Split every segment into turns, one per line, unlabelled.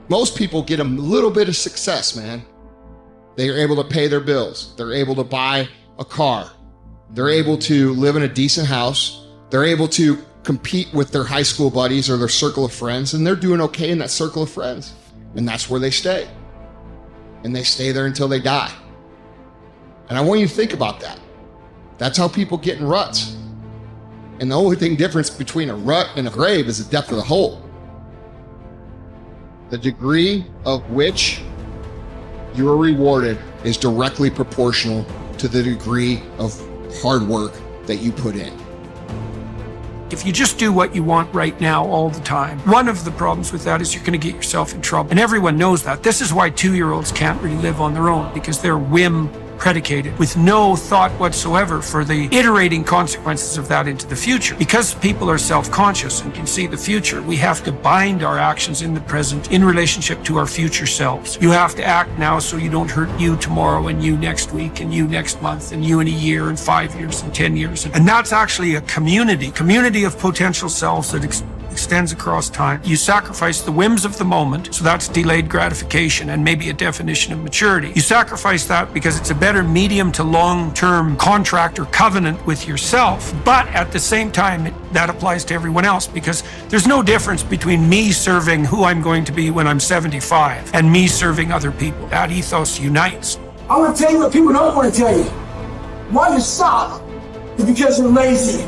Most people get a little bit of success, man. They are able to pay their bills. They're able to buy a car. They're able to live in a decent house. They're able to compete with their high school buddies or their circle of friends, and they're doing okay in that circle of friends. And that's where they stay. And they stay there until they die. And I want you to think about that. That's how people get in ruts. And the only thing difference between a rut and a grave is the depth of the hole. The degree of which you are rewarded is directly proportional to the degree of hard work that you put in.
If you just do what you want right now all the time, one of the problems with that is you're going to get yourself in trouble. And everyone knows that. This is why 2-year-olds can't really live on their own, because they're whim predicated with no thought whatsoever for the iterating consequences of that into the future. Because people are self-conscious and can see the future, we have to bind our actions in the present in relationship to our future selves. You have to act now so you don't hurt you tomorrow and you next week and you next month and you in a year and 5 years and 10 years. And that's actually a community of potential selves that extends across time. You sacrifice the whims of the moment, so that's delayed gratification and maybe a definition of maturity. You sacrifice that because it's a better medium to long-term contract or covenant with yourself, but at the same time, that applies to everyone else, because there's no difference between me serving who I'm going to be when I'm 75 and me serving other people. That ethos unites.
I'm gonna tell you what people don't want to tell you. Why you stop is because you're lazy.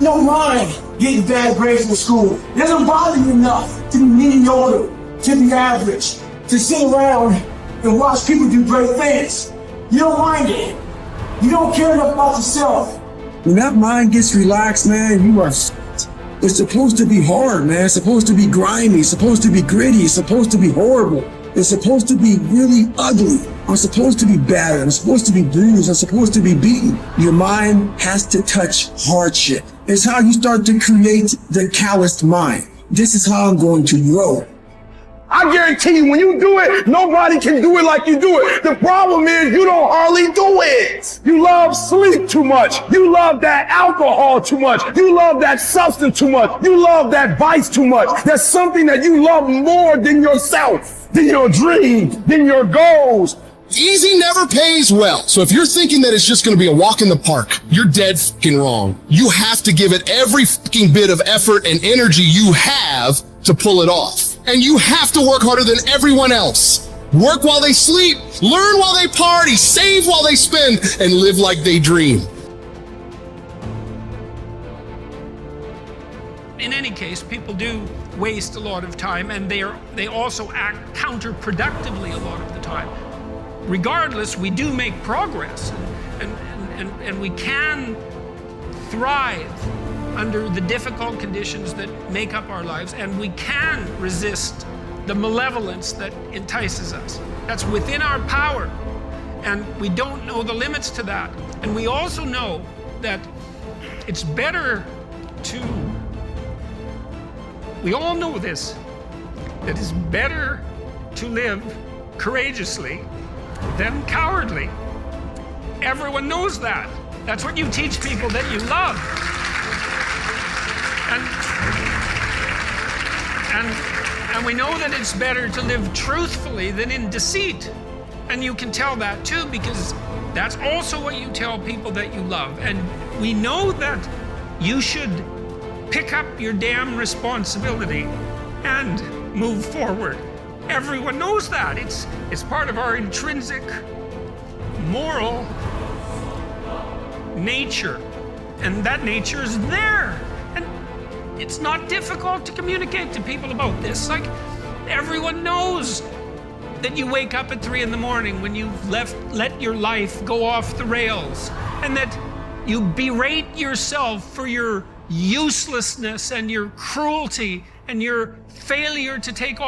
You don't mind getting bad grades in school. It doesn't bother you enough to be mediocre, to be average, to sit around and watch people do great things. You don't mind it. You don't care enough about yourself. When that mind gets relaxed, man, you are it's supposed to be hard, man. It's supposed to be grimy. It's supposed to be gritty. It's supposed to be horrible. It's supposed to be really ugly. I'm supposed to be battered. I'm supposed to be bruised. I'm supposed to be beaten. Your mind has to touch hardship. It's how you start to create the calloused mind. This is how I'm going to grow.
I guarantee you, when you do it, nobody can do it like you do it. The problem is you don't hardly do it. You love sleep too much. You love that alcohol too much. You love that substance too much. You love that vice too much. There's something that you love more than yourself, than your dreams, than your goals.
Easy never pays well. So if you're thinking that it's just going to be a walk in the park, you're dead fucking wrong. You have to give it every fucking bit of effort and energy you have to pull it off. And you have to work harder than everyone else. Work while they sleep, learn while they party, save while they spend, and live like they dream.
In any case, people do waste a lot of time, and they also act counterproductively a lot of the time. Regardless, we do make progress, and we can thrive under the difficult conditions that make up our lives, and we can resist the malevolence that entices us. That's within our power, and we don't know the limits to that. And we also know that it's better to, we all know this, that it's better to live courageously than cowardly. Everyone knows that. That's what you teach people that you love. And we know that it's better to live truthfully than in deceit. And you can tell that too, because that's also what you tell people that you love. And we know that you should pick up your damn responsibility and move forward. Everyone knows that. It's part of our intrinsic moral nature. And that nature is there. And it's not difficult to communicate to people about this. Like, everyone knows that you wake up at 3 in the morning when you've let your life go off the rails, and that you berate yourself for your uselessness and your cruelty and your failure to take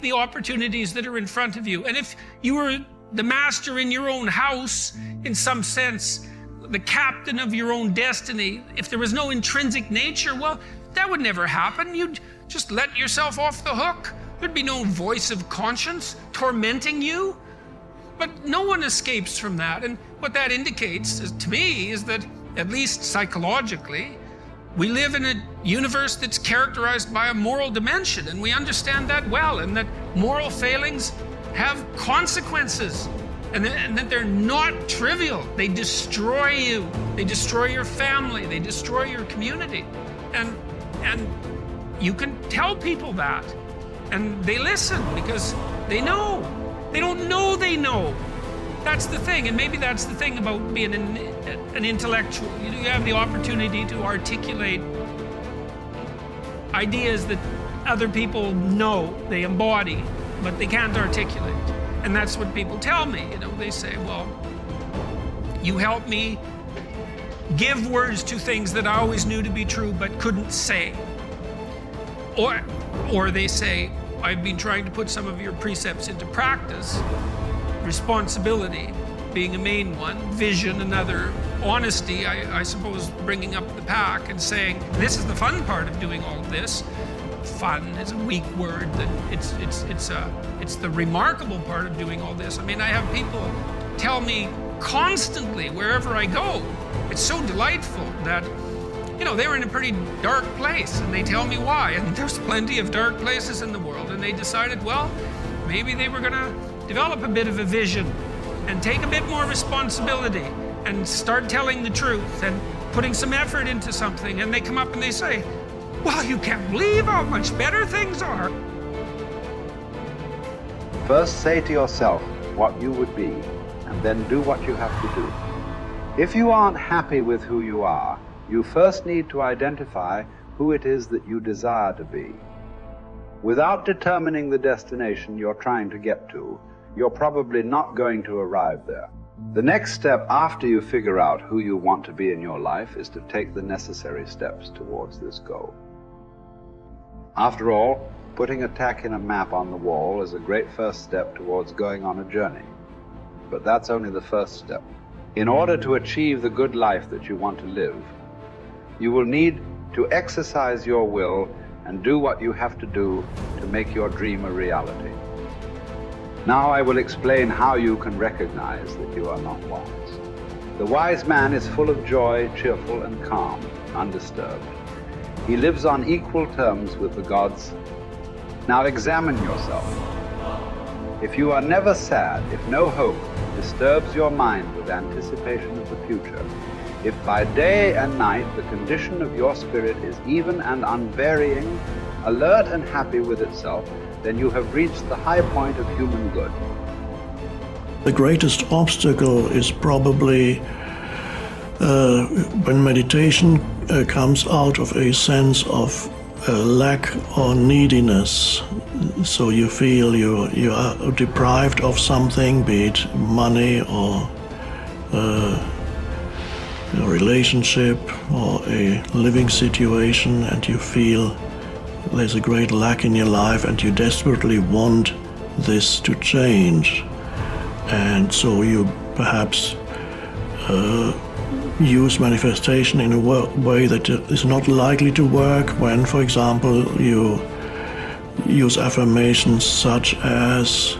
the opportunities that are in front of you. And if you were the master in your own house, in some sense, the captain of your own destiny, if there was no intrinsic nature, well, that would never happen. You'd just let yourself off the hook. There'd be no voice of conscience tormenting you. But no one escapes from that. And what that indicates to me is that, at least psychologically, We live in a universe that's characterized by a moral dimension, and we understand that well, and that moral failings have consequences, and that they're not trivial. They destroy you. They destroy your family. They destroy your community. And you can tell people that, and they listen because they know. They don't know they know. That's the thing, and maybe that's the thing about being an intellectual. You have the opportunity to articulate ideas that other people know, they embody, but they can't articulate. And that's what people tell me. They say, well, you help me give words to things that I always knew to be true but couldn't say. Or they say, I've been trying to put some of your precepts into practice. Responsibility being a main one, vision another, honesty, I suppose, bringing up the pack and saying, this is the fun part of doing all of this. Fun is a weak word. It's the remarkable part of doing all this. I mean, I have people tell me constantly wherever I go, it's so delightful that, they were in a pretty dark place, and they tell me why. And there's plenty of dark places in the world, and they decided, well, maybe they were gonna develop a bit of a vision and take a bit more responsibility and start telling the truth and putting some effort into something. And they come up and they say, wow, you can't believe how much better things are.
First say to yourself what you would be, and then do what you have to do. If you aren't happy with who you are, you first need to identify who it is that you desire to be. Without determining the destination you're trying to get to, you're probably not going to arrive there. The next step after you figure out who you want to be in your life is to take the necessary steps towards this goal. After all, putting a tack in a map on the wall is a great first step towards going on a journey. But that's only the first step. In order to achieve the good life that you want to live, you will need to exercise your will and do what you have to do to make your dream a reality. Now I will explain how you can recognize that you are not wise. The wise man is full of joy, cheerful and calm, undisturbed. He lives on equal terms with the gods. Now examine yourself. If you are never sad, if no hope disturbs your mind with anticipation of the future, if by day and night the condition of your spirit is even and unvarying, alert and happy with itself, then you have reached the high point of human good.
The greatest obstacle is probably when meditation comes out of a sense of lack or neediness. So you feel you are deprived of something, be it money or a relationship or a living situation, and you feel there's a great lack in your life and you desperately want this to change. And so you perhaps use manifestation in a way that is not likely to work when, for example, you use affirmations such as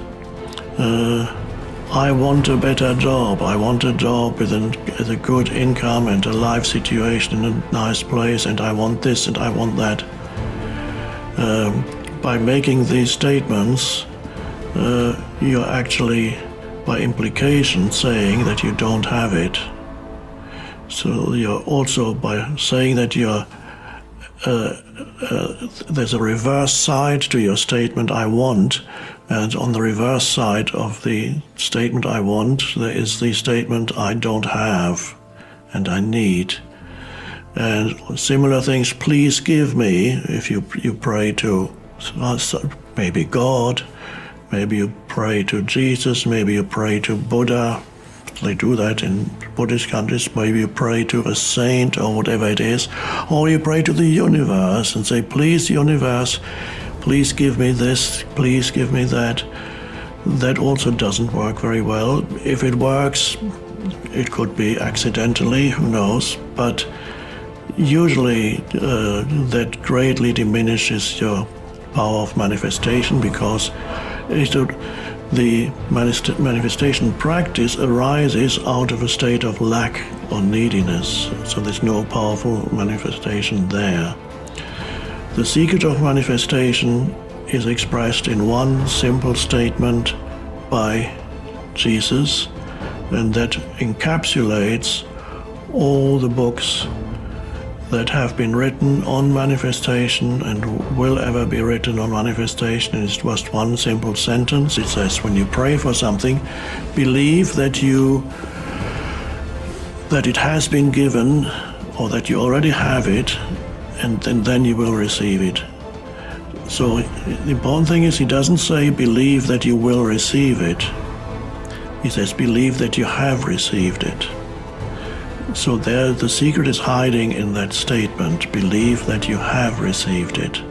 I want a better job, I want a job with a good income and a life situation in a nice place, and I want this and I want that. By making these statements, you're actually, by implication, saying that you don't have it. So you're also, by saying that you're there's a reverse side to your statement, I want, and on the reverse side of the statement, I want, there is the statement, I don't have and I need. And similar things, please give me, if you pray to maybe God, maybe you pray to Jesus, maybe you pray to Buddha. They do that in Buddhist countries. Maybe you pray to a saint or whatever it is, or you pray to the universe and say, please, universe, please give me this, please give me that. That also doesn't work very well. If it works, it could be accidentally, who knows, but usually that greatly diminishes your power of manifestation, because the manifestation practice arises out of a state of lack or neediness, so there's no powerful manifestation there. The secret of manifestation is expressed in one simple statement by Jesus, and that encapsulates all the books that have been written on manifestation and will ever be written on manifestation. It's just one simple sentence. It says, when you pray for something, believe that it has been given, or that you already have it, and then you will receive it. So the important thing is, he doesn't say believe that you will receive it. He says believe that you have received it. So there, the secret is hiding in that statement, believe that you have received it.